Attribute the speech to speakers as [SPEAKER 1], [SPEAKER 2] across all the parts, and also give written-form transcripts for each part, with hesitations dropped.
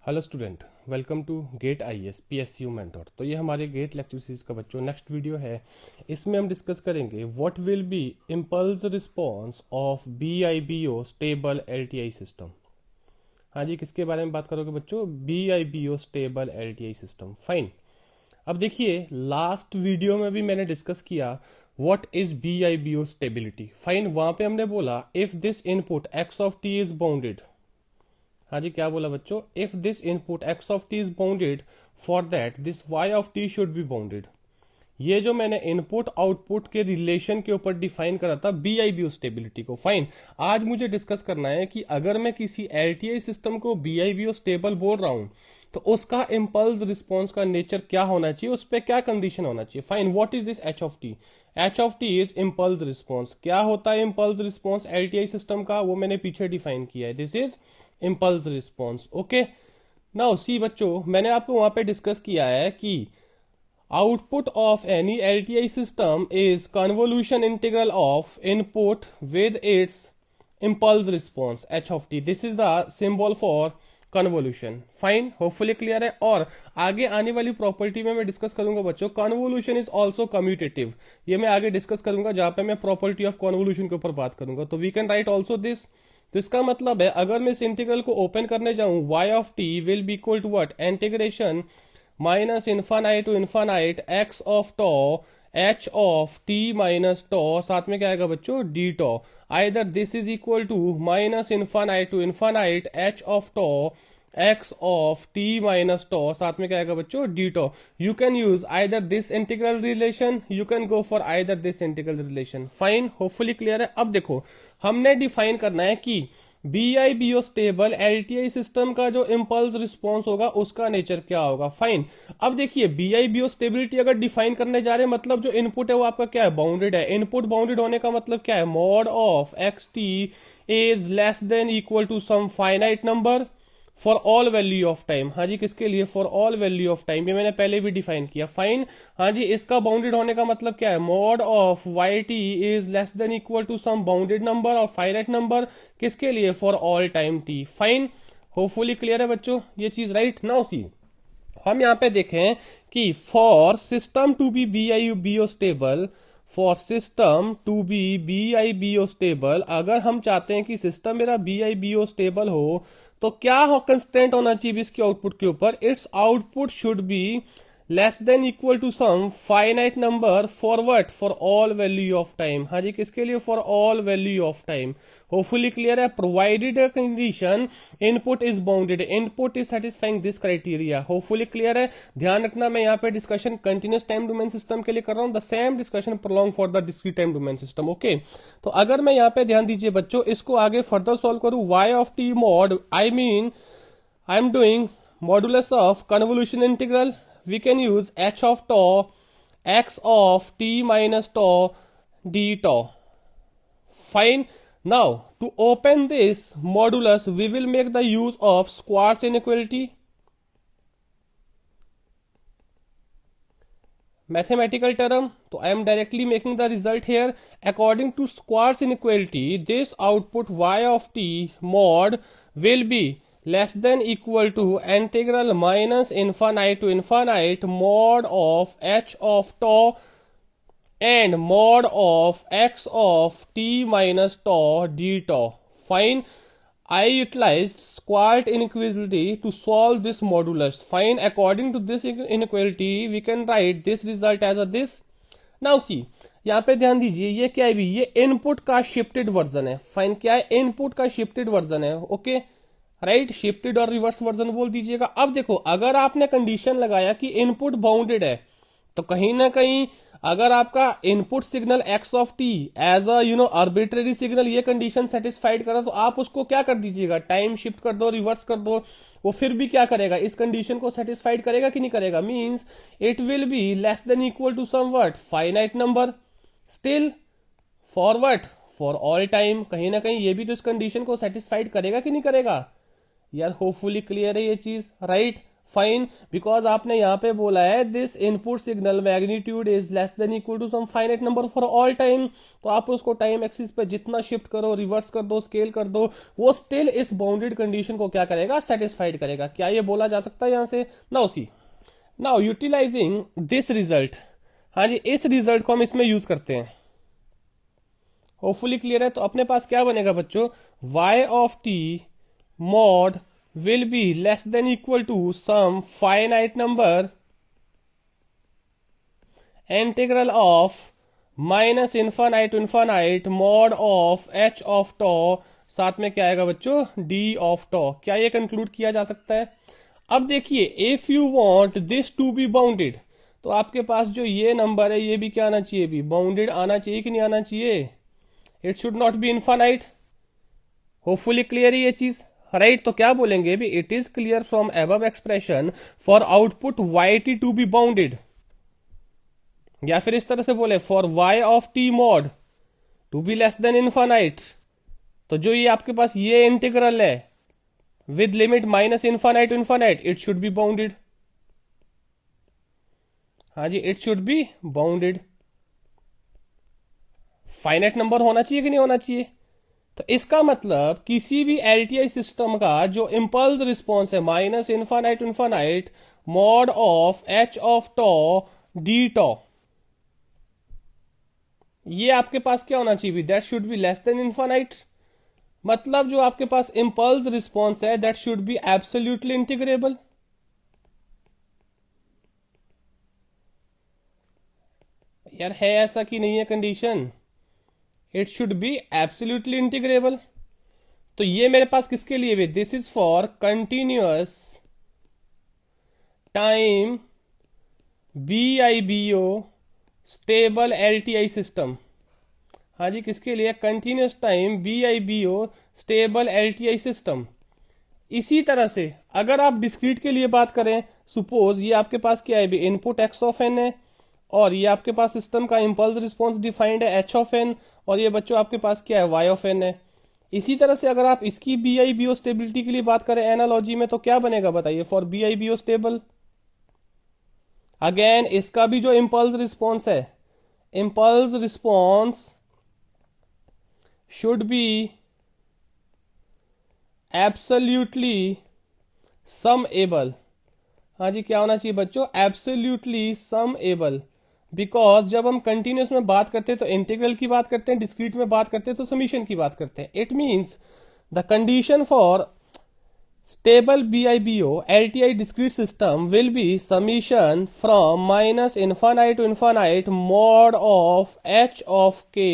[SPEAKER 1] Hello student, welcome to GATE IAS PSU mentor. तो ये हमारे गेट लेक्चर सीरीज का बच्चों नेक्स्ट वीडियो है। इसमें हम डिस्कस करेंगे what will be impulse response of BIBO stable LTI system. हाँ जी, किसके बारे में बात करोगे बच्चों? BIBO stable LTI system. Fine. अब देखिए, लास्ट वीडियो में भी मैंने डिस्कस किया what is BIBO stability. Fine, वहां पे हमने बोला if this input x of t is bounded. हाँ जी, क्या बोला बच्चों? If this input x of t is bounded, for that this Y of T should be bounded. ये जो मैंने इनपुट आउटपुट के रिलेशन के ऊपर डिफाइन करा था बीआईबीओ स्टेबिलिटी को। फाइन, आज मुझे डिस्कस करना है कि अगर मैं किसी एलटीआई सिस्टम को बीआईबीओ स्टेबल बोल रहा हूं तो उसका इम्पल्स रिस्पॉन्स का नेचर क्या होना चाहिए, उस पर क्या कंडीशन होना चाहिए। Fine, what is this H of T? H of t is impulse response. क्या होता है इम्पल्स रिस्पॉन्स एलटीआई सिस्टम का? वो मैंने पीछे डिफाइन किया है। This is impulse response. Okay, now see बच्चों, मैंने आपको वहां पे डिस्कस किया है कि output of any LTI system is convolution integral of input with its impulse response H of T. This is the symbol for convolution. Fine, hopefully clear है। और आगे आने वाली प्रॉपर्टी में मैं डिस्कस करूंगा बच्चों कन्वोल्यूशन इज ऑल्सो कम्यूटेटिव। ये मैं आगे डिस्कस करूंगा जहां पे मैं प्रॉपर्टी ऑफ कन्वोल्यूशन के ऊपर बात करूंगा। तो we can write also this. तो इसका मतलब है अगर मैं इस इंटीग्रल को ओपन करने जाऊं, y of t will be equal to what? Integration minus infinite to infinite x of tau h of t minus tau, साथ में क्या आएगा बच्चों? D tau. Either this is equal to minus infinite to infinite h of tau x of t minus tau, साथ में क्या आएगा बच्चों? D tau. You can use either this integral relation, you can go for either this integral relation. Fine, hopefully clear है। अब देखो, हमने define करना है कि बीआईबीओ स्टेबल एलटीआई सिस्टम का जो इम्पल्स रिस्पॉन्स होगा उसका नेचर क्या होगा। फाइन, अब देखिए बीआईबीओ स्टेबिलिटी अगर डिफाइन करने जा रहे हैं, मतलब जो इनपुट है वो आपका क्या है? बाउंडेड है। इनपुट बाउंडेड होने का मतलब क्या है? Mod of x t is less than equal to some finite number for all value of time. हाँ जी, किसके लिए? For all value of time. ये मैंने पहले भी डिफाइन किया। फाइन, हाँ जी, इसका बाउंडेड होने का मतलब क्या है? Mod of y t is less than equal to some bounded number और फाइनाइट नंबर। किसके लिए? For all time t. Fine, hopefully clear है बच्चों ये चीज। राइट, नाउ सी हम यहाँ पे देखें कि for system to be B I B O stable, for system to be B I B O stable, अगर हम चाहते हैं कि सिस्टम मेरा B I B O stable हो तो क्या कंस्टेंट होना चाहिए इसके आउटपुट के ऊपर? It's output should be less than equal to some finite number for what? For all value of time. हाँ जी, किसके लिए? For all value of time. Hopefully clear है। Provided a condition input is bounded, input is satisfying this criteria. Hopefully clear है। ध्यान रखना, मैं यहाँ पे discussion continuous time domain system के लिए कर रहा हूँ। The same discussion prolong for the discrete time domain system. Okay, तो अगर मैं यहाँ पे ध्यान दीजिए बच्चों, इसको आगे फर्दर सॉल्व करूँ, y of t mod, I mean I am doing modulus of convolution integral, we can use h of tau x of t minus tau d tau. Fine. Now to open this modulus we will make the use of Squar's inequality. Mathematical term, so I am directly making the result here. According to Squar's inequality, this output y of t mod will be less than equal to integral minus infinite to infinite mod of h of tau and mod of x of t minus tau d tau. Fine, I utilized Squar's inequality to solve this modulus. Fine, according to this inequality we can write this result as a this. Now see, यहाँ पे ध्यान दीजिए, ये क्या है भी? ये input का शिफ्टेड वर्जन है। फाइन, क्या है? इनपुट का शिफ्टेड वर्जन है। ओके, राइट, शिफ्टेड और रिवर्स वर्जन बोल दीजिएगा। अब देखो, अगर आपने कंडीशन लगाया कि इनपुट बाउंडेड है तो कहीं ना कहीं अगर आपका input signal x of t as a arbitrary signal ये कंडीशन सेटिस्फाइड करा तो आप उसको क्या कर दीजिएगा? टाइम शिफ्ट कर दो, रिवर्स कर दो, वो फिर भी क्या करेगा? इस कंडीशन को सेटिस्फाइड करेगा कि नहीं करेगा? Means it will be less than equal to some what? Finite number. Still for what? For all time. कहीं ना कहीं ये भी तो इस कंडीशन को सेटिस्फाइड करेगा कि नहीं करेगा? यार होपफुली क्लियर है ये चीज। राइट, फाइन, बिकॉज आपने यहाँ पे बोला है this input signal magnitude is less than equal to some finite number for all time. तो आप उसको टाइम एक्सिस पे जितना शिफ्ट करो, रिवर्स कर दो, स्केल कर दो, वो स्टिल इस बाउंडेड कंडीशन को क्या करेगा, सेटिस्फाइड करेगा। क्या ये बोला जा सकता है यहां से? Now see, now utilizing this result, हाँ जी इस रिजल्ट को हम इसमें यूज करते हैं। होपफुली क्लियर है। तो अपने पास क्या बनेगा बच्चों, y of t mod will be less than equal to some finite number integral of minus infinite infinite mod of h of tau, साथ में क्या आएगा बच्चों, d of tau। क्या ये कंक्लूड किया जा सकता है? अब देखिए, if you want this to be bounded, तो आपके पास जो ये नंबर है ये भी क्या आना चाहिए, भी बाउंडेड आना चाहिए कि नहीं आना चाहिए? It should not be infinite. Hopefully clear है ये चीज, राइट? तो क्या बोलेंगे भी, it is clear from above expression for output y t to be bounded, या फिर इस तरह से बोले for y of t mod to be less than infinite. तो जो ये आपके पास ये इंटीग्रल है with limit minus infinite infinite, it should be bounded. हाँ जी, it should be bounded. Finite number होना चाहिए कि नहीं होना चाहिए? तो इसका मतलब किसी भी एलटीआई सिस्टम का जो इंपल्स रिस्पॉन्स है minus infinite infinite mod of h of tau d tau, ये आपके पास क्या होना चाहिए, that should be less than infinite. मतलब जो आपके पास इंपल्स रिस्पॉन्स है that should be absolutely integrable. यार है ऐसा कि नहीं है condition? It should be absolutely integrable. तो ये मेरे पास किसके लिए भी, this is for continuous time BIBO stable LTI system. हाँ जी, किसके लिए? Continuous time BIBO stable LTI system. इसी तरह से अगर आप डिस्क्रीट के लिए बात करें, सपोज ये आपके पास क्या है भी, इनपुट x ऑफ n है, और ये आपके पास सिस्टम का इंपल्स रिस्पॉन्स डिफाइंड है h ऑफ n, और ये बच्चों आपके पास क्या है, y ऑफ n है। इसी तरह से अगर आप इसकी BIBO स्टेबिलिटी के लिए बात करें एनालॉजी में, तो क्या बनेगा बताइए, फॉर BIBO स्टेबल। अगेन इसका भी जो इंपल्स रिस्पॉन्स है, impulse response should be absolutely summable. हाँ जी, क्या होना चाहिए बच्चों, एब्सोल्युटली सम एबल। बिकॉज जब हम कंटिन्यूस में बात करते हैं तो इंटीग्रल की बात करते हैं, डिस्क्रीट में बात करते हैं तो समीशन की बात करते हैं। It means the condition for stable BIBO LTI discrete system will be summation from minus infinite to infinite mod of h of k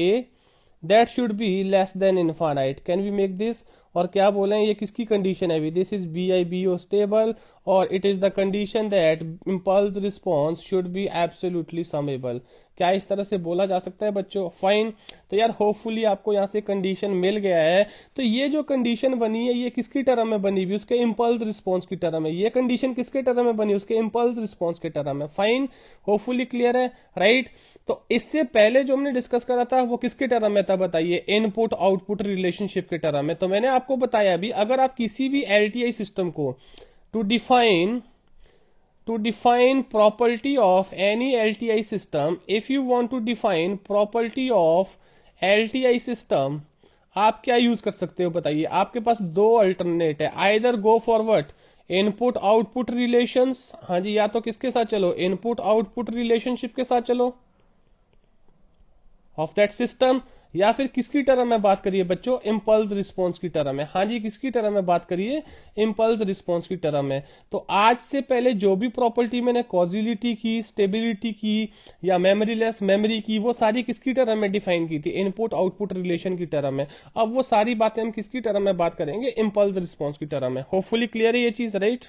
[SPEAKER 1] that should be less than infinite. Can we make this? और क्या बोले, ये किसकी condition है? This is BIBO stable, और it is the condition that impulse response should be absolutely summable. क्या इस तरह से बोला जा सकता है बच्चों? फाइन। तो यार होपफुली आपको यहां से कंडीशन मिल गया है। तो ये जो कंडीशन बनी है ये किसकी टर्म में बनी हुई, उसके इंपल्स रिस्पॉन्स की टर्म में। ये कंडीशन किसके टर्म में बनी, उसके इंपल्स रिस्पॉन्स के टर्म में। फाइन, होपफुली क्लियर है, राइट? तो इससे पहले जो हमने डिस्कस करा था वो किसके टर्म में था बताइए, इनपुट आउटपुट रिलेशनशिप के टर्म में। तो मैंने आपको बताया अभी, अगर आप किसी भी LTI सिस्टम को to define property of any LTI system, if you want to define property of LTI system, आप क्या यूज कर सकते हो बताइए? आपके पास दो अल्टरनेट है, either go forward input output relations, हाँ जी, या तो किसके साथ चलो, इनपुट आउटपुट रिलेशनशिप के साथ चलो ऑफ दैट सिस्टम, या फिर किसकी टर्म में बात करिए बच्चों, इंपल्स रिस्पॉन्स की टर्म में। हाँ जी, किसकी टर्म में बात करिए, इंपल्स रिस्पॉन्स की टर्म में। तो आज से पहले जो भी प्रॉपर्टी मैंने कॉजिलिटी की, स्टेबिलिटी की, या मेमोरीलेस मेमोरी की, वो सारी किसकी टर्म में डिफाइन की थी, इनपुट आउटपुट रिलेशन की टर्म में। अब वो सारी बातें हम किसकी टर्म में बात करेंगे, इंपल्स रिस्पॉन्स की टर्म में। होपफुली क्लियर है ये चीज, राइट?